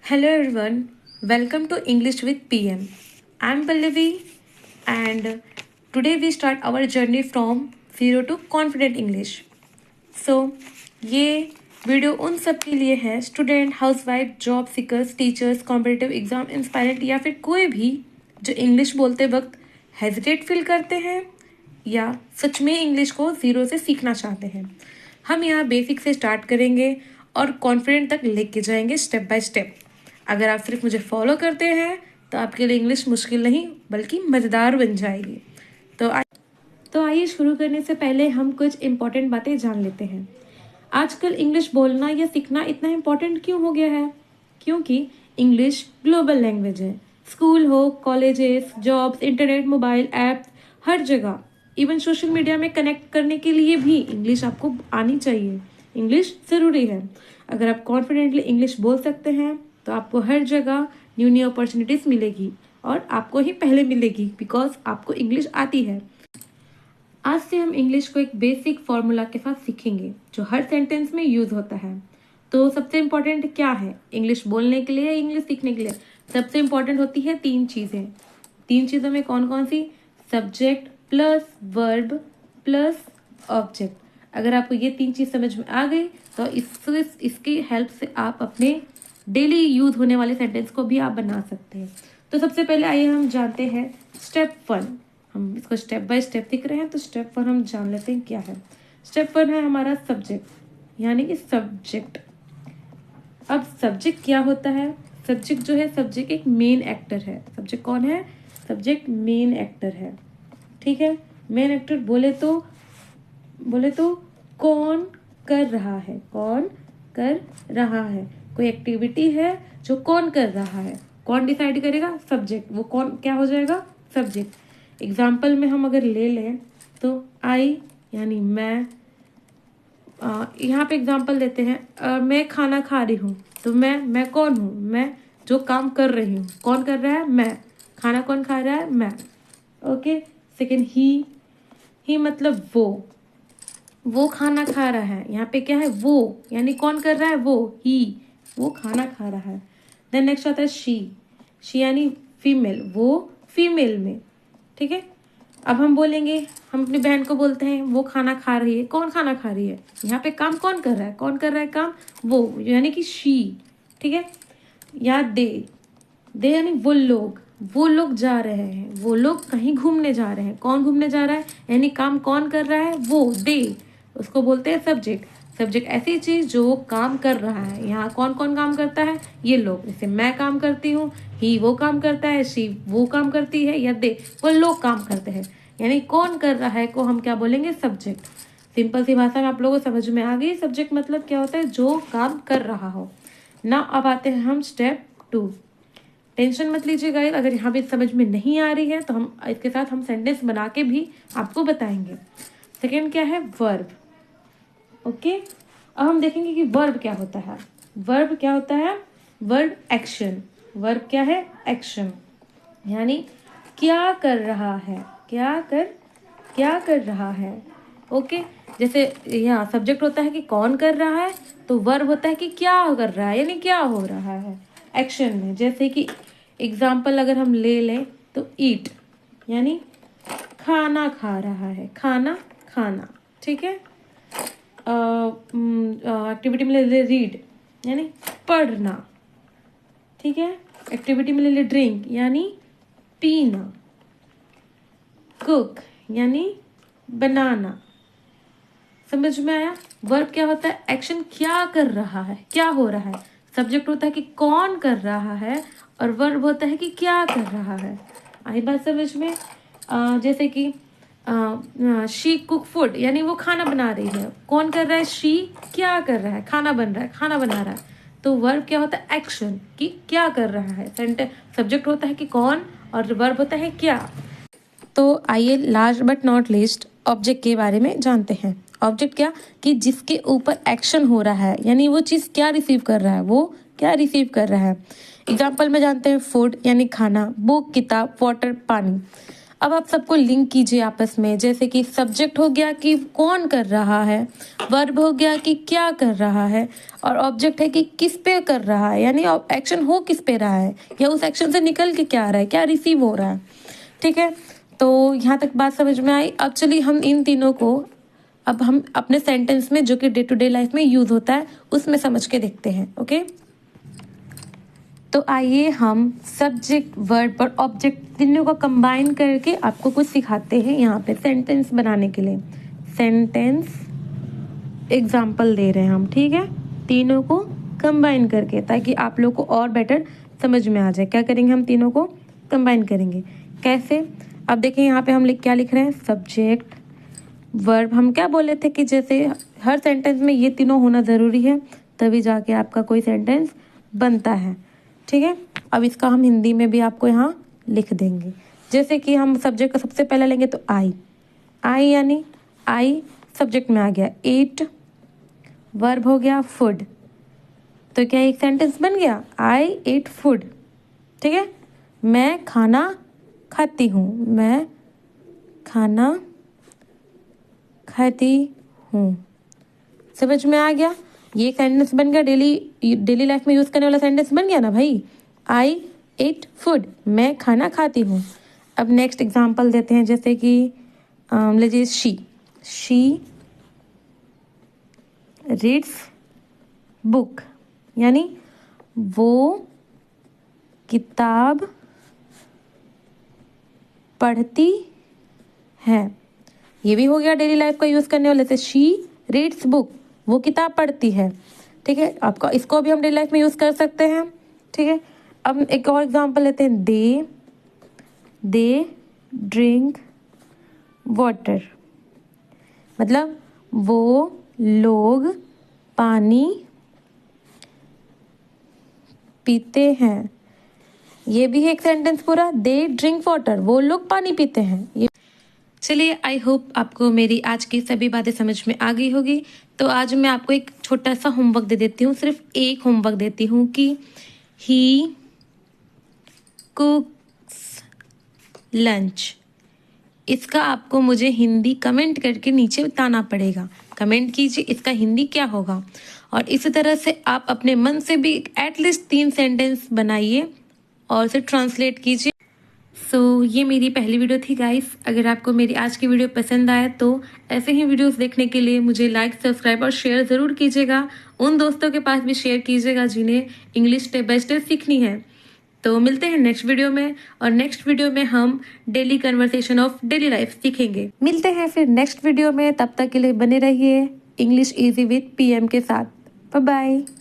Hello everyone, welcome to English with PM. I'm Pallavi and today we start our journey from zero to confident English. So ये video उन सब के लिए है student, housewife, job seekers, teachers, competitive exam aspirant या फिर कोई भी जो इंग्लिश बोलते वक्त हेजिटेट फील करते हैं या सच में इंग्लिश को ज़ीरो से सीखना चाहते हैं। हम यहाँ बेसिक से स्टार्ट करेंगे और कॉन्फिडेंट तक लेके जाएंगे स्टेप बाय स्टेप। अगर आप सिर्फ मुझे फॉलो करते हैं तो आपके लिए इंग्लिश मुश्किल नहीं बल्कि मज़ेदार बन जाएगी। तो आइए शुरू करने से पहले हम कुछ इम्पोर्टेंट बातें जान लेते हैं। आजकल इंग्लिश बोलना या सीखना इतना इम्पोर्टेंट क्यों हो गया है? क्योंकि इंग्लिश ग्लोबल लैंग्वेज है। स्कूल हो, colleges, jobs, internet, mobile app, हर जगह, इवन सोशल मीडिया में कनेक्ट करने के लिए भी इंग्लिश आपको आनी चाहिए। इंग्लिश ज़रूरी है। अगर आप कॉन्फिडेंटली इंग्लिश बोल सकते हैं तो आपको हर जगह न्यू अपॉर्चुनिटीज़ मिलेगी और आपको ही पहले मिलेगी बिकॉज आपको इंग्लिश आती है। आज से हम इंग्लिश को एक बेसिक फॉर्मूला के साथ सीखेंगे जो हर सेंटेंस में यूज़ होता है। तो सबसे इम्पोर्टेंट क्या है इंग्लिश बोलने के लिए, इंग्लिश सीखने के लिए? सबसे इम्पोर्टेंट होती है तीन चीज़ें। तीन चीज़ों में कौन कौन सी? Subject plus verb plus object. अगर आपको ये तीन चीज़ समझ में आ गई तो इसकी हेल्प से आप अपने डेली यूज होने वाले सेंटेंस को भी आप बना सकते हैं। तो सबसे पहले आइए हम जानते हैं स्टेप 1। हम इसको स्टेप बाय स्टेप सीख रहे हैं तो स्टेप 1 हम जान लेते हैं क्या है। स्टेप 1 है हमारा सब्जेक्ट, यानी कि सब्जेक्ट। अब सब्जेक्ट क्या होता है? सब्जेक्ट जो है, सब्जेक्ट एक मेन एक्टर है। सब्जेक्ट कौन है? सब्जेक्ट मेन एक्टर है। ठीक है, मेन एक्टर बोले तो कौन कर रहा है? कौन कर रहा है? कोई एक्टिविटी है जो कौन कर रहा है, कौन डिसाइड करेगा? सब्जेक्ट। वो कौन क्या हो जाएगा? सब्जेक्ट। एग्जाम्पल में हम अगर ले लें तो आई यानी मैं, यहाँ पे एग्जाम्पल देते हैं, मैं खाना खा रही हूँ तो मैं कौन हूँ? मैं जो काम कर रही हूँ। कौन कर रहा है? मैं। खाना कौन खा रहा है? मैं। ओके। सेकेंड, ही मतलब वो खाना खा रहा है। यहाँ पे क्या है? वो, यानी कौन कर रहा है? वो खाना खा रहा है। देन नेक्स्ट आता है शी यानी फीमेल, वो फीमेल में। ठीक है, अब हम बोलेंगे, हम अपनी बहन को बोलते हैं वो खाना खा रही है। कौन खाना खा रही है? यहाँ पे काम कौन कर रहा है? कौन कर रहा है काम? वो, यानी कि शी। ठीक है, या दे यानी वो लोग जा रहे हैं। वो लोग कहीं घूमने जा रहे हैं। कौन घूमने जा रहा है? यानी काम कौन कर रहा है? वो, दे। उसको बोलते हैं सब्जेक्ट। सब्जेक्ट ऐसी चीज जो काम कर रहा है। यहाँ कौन कौन काम करता है? ये लोग। जैसे मैं काम करती हूँ, ही वो काम करता है, शी वो काम करती है, या दे वो लोग काम करते हैं। यानी कौन कर रहा है को हम क्या बोलेंगे? सब्जेक्ट। सिंपल सी भाषा में आप लोगों को समझ में आ गई सब्जेक्ट मतलब क्या होता है? जो काम कर रहा हो ना। अब आते हैं हम स्टेप 2। टेंशन मत लीजिएगा, अगर यहाँ भी समझ में नहीं आ रही है तो हम इसके साथ हम सेंटेंस बना के भी आपको बताएंगे। सेकेंड क्या है? वर्ब। ओके, अब हम देखेंगे कि वर्ब क्या होता है। वर्ब क्या होता है? Verb action. वर्ब क्या है? एक्शन, यानी क्या कर रहा है, क्या कर रहा है। ओके, जैसे यहाँ सब्जेक्ट होता है कि कौन कर रहा है, तो वर्ब होता है कि क्या कर रहा है, यानी क्या हो रहा है एक्शन में। जैसे कि एग्जाम्पल अगर हम ले लें तो ईट यानी खाना खा रहा है, खाना। ठीक है, एक्टिविटी में ले ले रीड यानी पढ़ना। ठीक है, एक्टिविटी में ले ले ड्रिंक यानी पीना। कुक यानी बनाना। समझ में आया? वर्ब क्या होता है? एक्शन, क्या कर रहा है, क्या हो रहा है। सब्जेक्ट होता है कि कौन कर रहा है और वर्ब होता है कि क्या कर रहा है। आई बात समझ में? जैसे कि शी कुक फूड यानी वो खाना बना रही है। कौन कर रहा है? शी। क्या कर रहा है? खाना बन रहा है, खाना बना रहा है। तो वर्ब क्या होता है? एक्शन, कि क्या कर रहा है। सब्जेक्ट होता है कि कौन और वर्ब होता है क्या। तो आइए last but not least object के बारे में जानते हैं। ऑब्जेक्ट क्या? कि जिसके ऊपर एक्शन हो रहा है, यानी वो चीज़ क्या रिसीव कर रहा है, वो क्या रिसीव कर रहा है। एग्जाम्पल में जानते हैं फूड यानी खाना, बुक किताब, वाटर पानी। अब आप सबको लिंक कीजिए आपस में, जैसे कि सब्जेक्ट हो गया कि कौन कर रहा है, वर्ब हो गया कि क्या कर रहा है, और ऑब्जेक्ट है कि किस पे कर रहा है, यानी एक्शन हो किस पे रहा है, या उस एक्शन से निकल के क्या आ रहा है, क्या रिसीव हो रहा है। ठीक है, तो यहाँ तक बात समझ में आई। अब चलिए हम इन तीनों को अब हम अपने सेंटेंस में, जो कि डे टू डे लाइफ में यूज होता है, उसमें समझ के देखते हैं। ओके, तो आइए हम सब्जेक्ट, वर्ब और ऑब्जेक्ट तीनों को कंबाइन करके आपको कुछ सिखाते हैं यहाँ पे सेंटेंस बनाने के लिए। सेंटेंस एग्जाम्पल दे रहे हैं हम, ठीक है, तीनों को कंबाइन करके, ताकि आप लोग को और बेटर समझ में आ जाए। क्या करेंगे, हम तीनों को कंबाइन करेंगे। कैसे, अब देखिए यहाँ पे हम क्या लिख रहे हैं, सब्जेक्ट वर्ब। हम क्या बोले थे कि जैसे हर सेंटेंस में ये तीनों होना ज़रूरी है, तभी जाके आपका कोई सेंटेंस बनता है। ठीक है, अब इसका हम हिंदी में भी आपको यहाँ लिख देंगे। जैसे कि हम सब्जेक्ट का सबसे पहले लेंगे तो आई यानी आई सब्जेक्ट में आ गया, ईट वर्ब हो गया, फूड। तो क्या एक सेंटेंस बन गया, आई ईट फूड। ठीक है, मैं खाना खाती हूँ, मैं खाना खाती हूँ। समझ में आ गया, ये सेंटेंस बन गया, डेली लाइफ में यूज करने वाला सेंटेंस बन गया ना भाई। आई ईट फूड, मैं खाना खाती हूँ। अब नेक्स्ट एग्जांपल देते हैं, जैसे कि लीजिए शी रीड्स बुक, यानी वो किताब पढ़ती है। ये भी हो गया डेली लाइफ का यूज करने वाले से, शी रीड्स बुक, वो किताब पढ़ती है। ठीक है, आपका इसको भी हम डेली लाइफ में यूज कर सकते हैं। ठीक है, अब एक और एग्जांपल लेते हैं, दे ड्रिंक वाटर, मतलब वो लोग पानी पीते हैं। ये भी है एक सेंटेंस पूरा, दे ड्रिंक वाटर, वो लोग पानी पीते हैं। ये चलिए, आई होप आपको मेरी आज की सभी बातें समझ में आ गई होगी। तो आज मैं आपको एक छोटा सा होमवर्क दे देती हूँ, सिर्फ एक होमवर्क देती हूँ कि ही कुक्स लंच। इसका आपको मुझे हिंदी कमेंट करके नीचे बताना पड़ेगा। कमेंट कीजिए इसका हिंदी क्या होगा, और इसी तरह से आप अपने मन से भी एटलीस्ट 3 सेंटेंस बनाइए और उसे ट्रांसलेट कीजिए। सो ये मेरी पहली वीडियो थी गाइस। अगर आपको मेरी आज की वीडियो पसंद आए तो ऐसे ही वीडियोस देखने के लिए मुझे लाइक, सब्सक्राइब और शेयर ज़रूर कीजिएगा। उन दोस्तों के पास भी शेयर कीजिएगा जिन्हें इंग्लिश स्टेप बाय स्टेप सीखनी है। तो मिलते हैं नेक्स्ट वीडियो में, और नेक्स्ट वीडियो में हम daily conversation of daily life सीखेंगे। मिलते हैं फिर नेक्स्ट वीडियो में, तब तक के लिए बने रहिए इंग्लिश इजी विद PM के साथ। Bye bye.